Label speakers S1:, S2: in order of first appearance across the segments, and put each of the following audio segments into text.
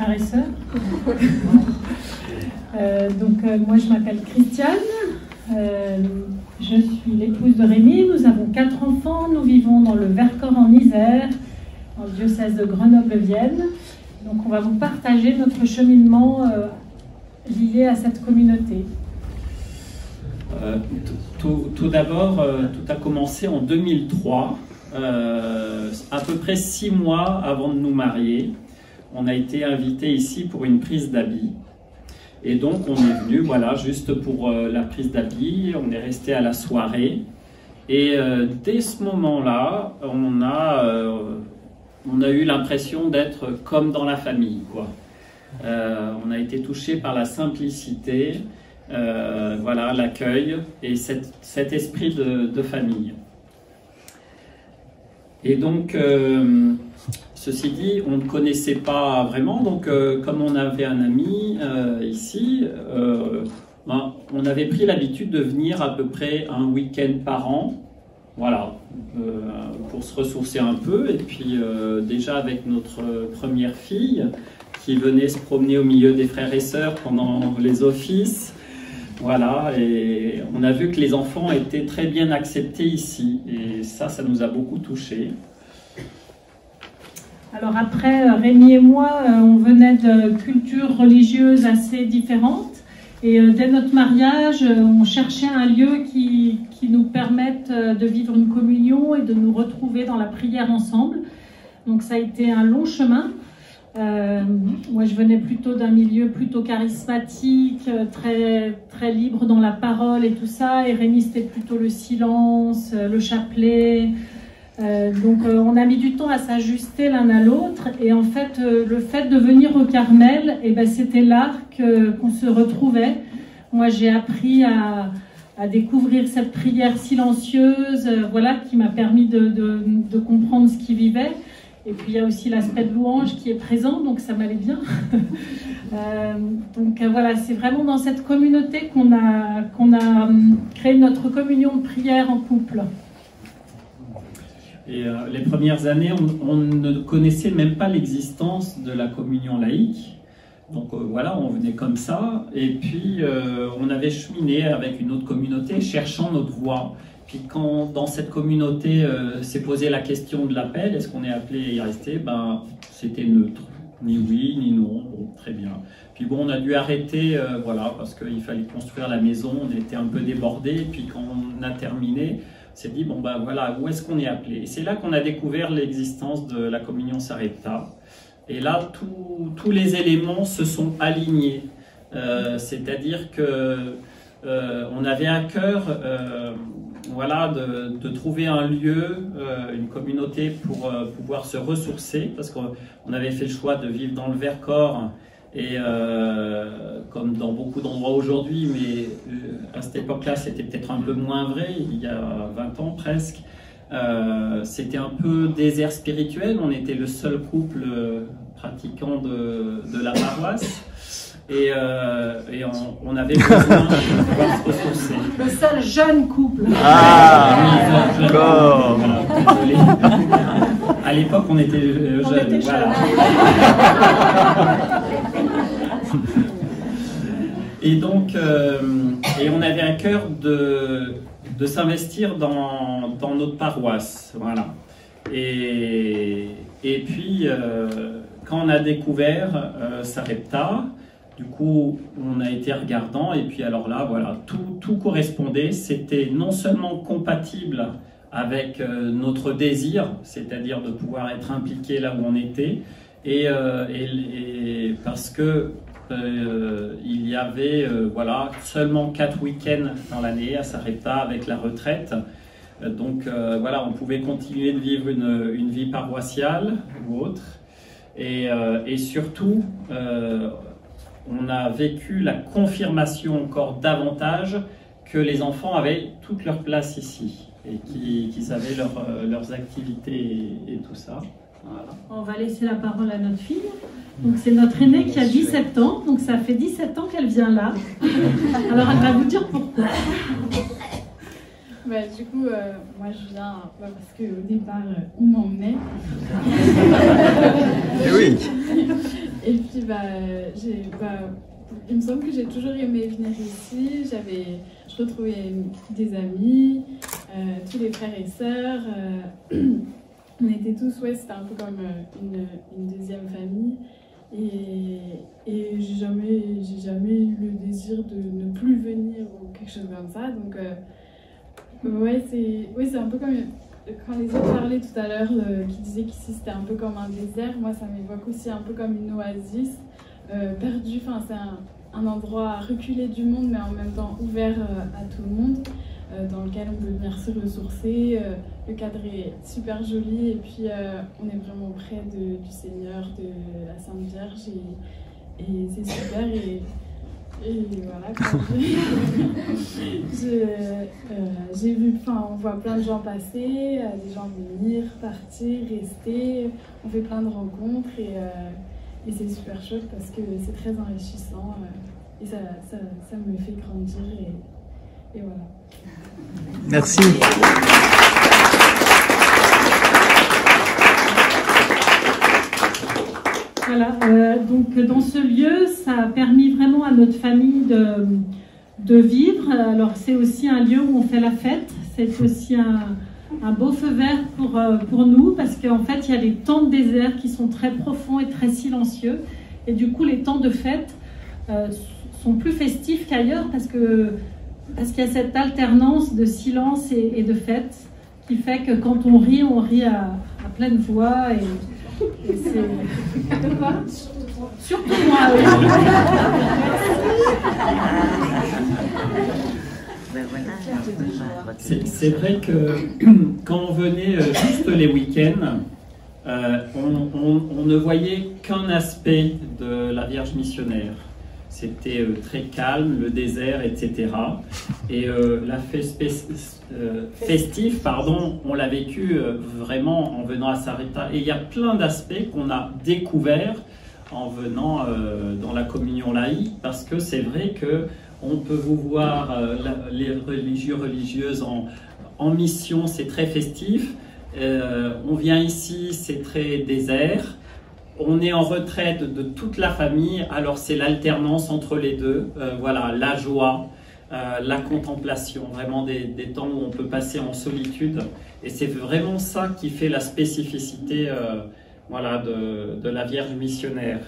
S1: frères et sœurs. Moi, je m'appelle Christiane. Je suis l'épouse de Rémi. Nous avons 4 enfants. Nous vivons dans le Vercors en Isère, dans le diocèse de Grenoble-Vienne. Donc, on va vous partager notre cheminement lié à cette communauté.
S2: Tout d'abord, tout a commencé en 2003, à peu près 6 mois avant de nous marier. On a été invités ici pour une prise d'habits. Et donc, on est venu, voilà, juste pour la prise d'habits. On est resté à la soirée. Et dès ce moment-là, on a eu l'impression d'être comme dans la famille, quoi. On a été touchés par la simplicité, voilà, l'accueil et cet esprit de famille. Et donc, ceci dit, on ne connaissait pas vraiment, donc comme on avait un ami ici, on avait pris l'habitude de venir à peu près un week-end par an, voilà, pour se ressourcer un peu, et puis déjà avec notre première fille, qui venait se promener au milieu des frères et sœurs pendant les offices. Voilà, et on a vu que les enfants étaient très bien acceptés ici, et ça nous a beaucoup touchés.
S1: Alors après, Rémi et moi, on venait de cultures religieuses assez différentes, et dès notre mariage, on cherchait un lieu qui nous permette de vivre une communion et de nous retrouver dans la prière ensemble. Donc ça a été un long chemin. Moi, je venais plutôt d'un milieu plutôt charismatique, très libre dans la parole et tout ça. Et Rémi, c'était plutôt le silence, le chapelet. Donc, on a mis du temps à s'ajuster l'un à l'autre. Et en fait, le fait de venir au Carmel, eh ben, c'était là qu'on se retrouvait. Moi, j'ai appris à découvrir cette prière silencieuse, voilà, qui m'a permis de comprendre ce qu'il vivait. Et puis il y a aussi l'aspect de louange qui est présent, donc ça m'allait bien. Voilà, c'est vraiment dans cette communauté qu'on a créé notre communion de prière en couple.
S2: Et les premières années, on ne connaissait même pas l'existence de la communion laïque. Donc voilà, on venait comme ça, et puis on avait cheminé avec une autre communauté, cherchant notre voie. Puis quand dans cette communauté s'est posé la question de l'appel, est-ce qu'on est appelé à y rester, ben, c'était neutre, ni oui ni non, bon, très bien. Puis bon, on a dû arrêter, voilà, parce qu'il fallait construire la maison, on était un peu débordés, puis quand on a terminé, on s'est dit, bon ben voilà, où est-ce qu'on est appelé? Et c'est là qu'on a découvert l'existence de la communion Sarepta, et là, tous les éléments se sont alignés, c'est-à-dire que on avait à cœur voilà, de trouver un lieu, une communauté pour pouvoir se ressourcer, parce qu'on avait fait le choix de vivre dans le Vercors, et comme dans beaucoup d'endroits aujourd'hui, mais à cette époque-là, c'était peut-être un peu moins vrai, il y a 20 ans presque. C'était un peu désert spirituel, on était le seul couple pratiquant de la paroisse. Et on avait besoin de pouvoir se ressourcer.
S1: Le seul jeune couple.
S3: Ah, d'accord.
S2: Voilà, désolé. À l'époque, on était jeunes. Voilà. Et donc, et on avait à cœur de s'investir dans notre paroisse. Voilà. Et puis, quand on a découvert Sarepta, du coup, on a été regardant, et puis alors là, voilà, tout correspondait. C'était non seulement compatible avec notre désir, c'est-à-dire de pouvoir être impliqué là où on était, et parce que il y avait voilà, seulement 4 week-ends dans l'année à Sarepta avec la retraite. Donc voilà, on pouvait continuer de vivre une vie paroissiale ou autre, et surtout, on a vécu la confirmation encore davantage que les enfants avaient toute leur place ici et qu'ils avaient leurs activités et tout ça. Voilà.
S1: On va laisser la parole à notre fille. Donc c'est notre aînée qui a 17 ans, donc ça fait 17 ans qu'elle vient là. Alors elle va vous dire pourquoi.
S4: Bah, du coup, moi je viens parce qu'au départ, on m'emmenait.
S3: Et oui.
S4: Et puis, il me semble que j'ai toujours aimé venir ici. Je retrouvais des amis, tous les frères et sœurs. On était tous, c'était un peu comme une deuxième famille. Et j'ai jamais eu le désir de ne plus venir ou quelque chose comme ça. Donc, c'est un peu comme quand les autres parlaient tout à l'heure, qui disaient qu'ici c'était un peu comme un désert. Moi, ça m'évoque aussi un peu comme une oasis perdue. Enfin, c'est un endroit reculé du monde, mais en même temps ouvert à tout le monde, dans lequel on peut venir se ressourcer. Le cadre est super joli et puis on est vraiment près du Seigneur, de la Sainte Vierge et c'est super. Et voilà, j'ai vu, on voit plein de gens passer, des gens venir, partir, rester. On fait plein de rencontres et c'est super chouette parce que c'est très enrichissant et ça me fait grandir et voilà.
S3: Merci.
S1: Voilà, donc dans ce lieu, ça a permis vraiment à notre famille de vivre. Alors c'est aussi un lieu où on fait la fête, c'est aussi un beau feu vert pour nous, parce qu'en fait il y a des temps de désert qui sont très profonds et très silencieux, et du coup les temps de fête sont plus festifs qu'ailleurs, parce qu'il y a cette alternance de silence et de fête, qui fait que quand on rit à pleine voix, et c'est... Quoi ? Surtout moi, oui.
S2: C'est vrai que quand on venait juste les week-ends, on ne voyait qu'un aspect de la Vierge missionnaire. C'était très calme, le désert, etc. Et la fête festive, on l'a vécu vraiment en venant à Saretta. Et il y a plein d'aspects qu'on a découverts en venant dans la communion laïque, parce que c'est vrai qu'on peut vous voir, les religieuses en mission, c'est très festif. On vient ici, c'est très désert. On est en retraite de toute la famille, alors c'est l'alternance entre les deux. Voilà, la joie, la contemplation, vraiment des temps où on peut passer en solitude. Et c'est vraiment ça qui fait la spécificité de la Vierge missionnaire.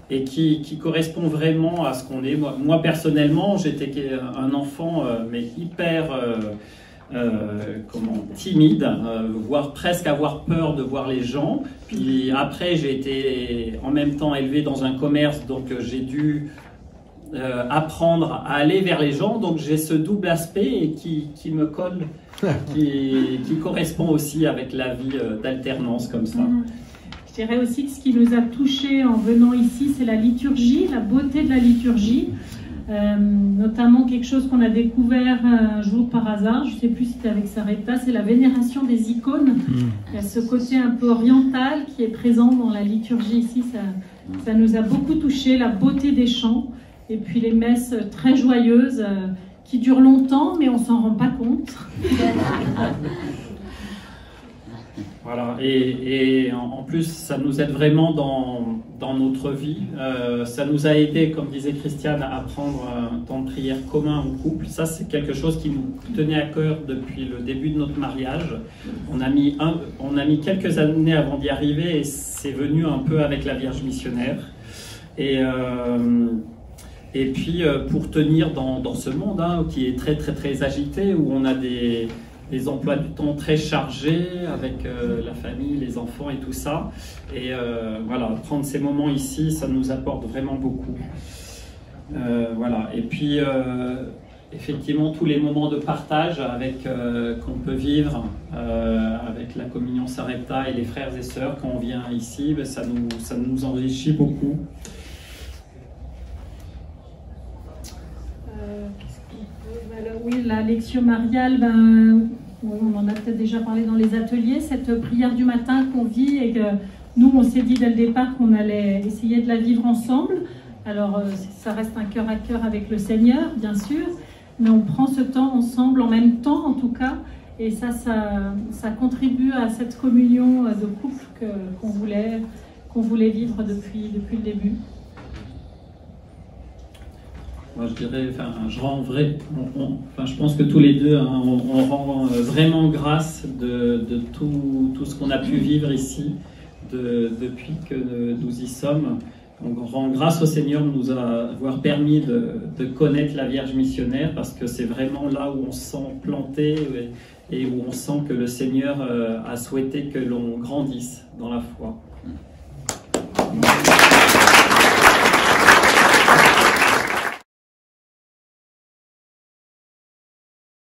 S2: Et qui correspond vraiment à ce qu'on est. Moi personnellement, j'étais un enfant, mais hyper... timide, voire presque avoir peur de voir les gens. Puis après, j'ai été en même temps élevé dans un commerce, donc j'ai dû apprendre à aller vers les gens. Donc j'ai ce double aspect et qui me colle, qui correspond aussi avec la vie d'alternance comme ça.
S1: Je dirais aussi que ce qui nous a touchés en venant ici, c'est la liturgie, la beauté de la liturgie. Notamment quelque chose qu'on a découvert un jour par hasard, je ne sais plus si c'était avec Saretta, c'est la vénération des icônes. Il y a ce côté un peu oriental qui est présent dans la liturgie ici, ça nous a beaucoup touché, la beauté des chants, et puis les messes très joyeuses qui durent longtemps, mais on ne s'en rend pas compte.
S2: Voilà, et en plus, ça nous aide vraiment dans notre vie. Ça nous a aidé, comme disait Christiane, à prendre un temps de prière commun au couple. Ça, c'est quelque chose qui nous tenait à cœur depuis le début de notre mariage. On a mis quelques années avant d'y arriver, et c'est venu un peu avec la Vierge missionnaire. Et puis, pour tenir dans ce monde qui est très, très, très agité, où on a des emplois du temps très chargés avec la famille, les enfants et tout ça. Et voilà, prendre ces moments ici, ça nous apporte vraiment beaucoup. Voilà. Et puis, effectivement, tous les moments de partage qu'on peut vivre avec la communion Saretta et les frères et sœurs quand on vient ici, ça nous enrichit beaucoup.
S1: Alors, oui, la lecture mariale, on en a peut-être déjà parlé dans les ateliers, cette prière du matin qu'on vit, et que nous, on s'est dit dès le départ qu'on allait essayer de la vivre ensemble. Alors, ça reste un cœur à cœur avec le Seigneur, bien sûr, mais on prend ce temps ensemble, en même temps en tout cas, et ça contribue à cette communion de couple qu'on qu'on voulait vivre depuis le début.
S2: Moi, je dirais, je pense que tous les deux, hein, on rend vraiment grâce de tout ce qu'on a pu vivre ici depuis que nous y sommes. Donc, on rend grâce au Seigneur de nous avoir permis de connaître la Vierge missionnaire, parce que c'est vraiment là où on se sent planté et où on sent que le Seigneur a souhaité que l'on grandisse dans la foi.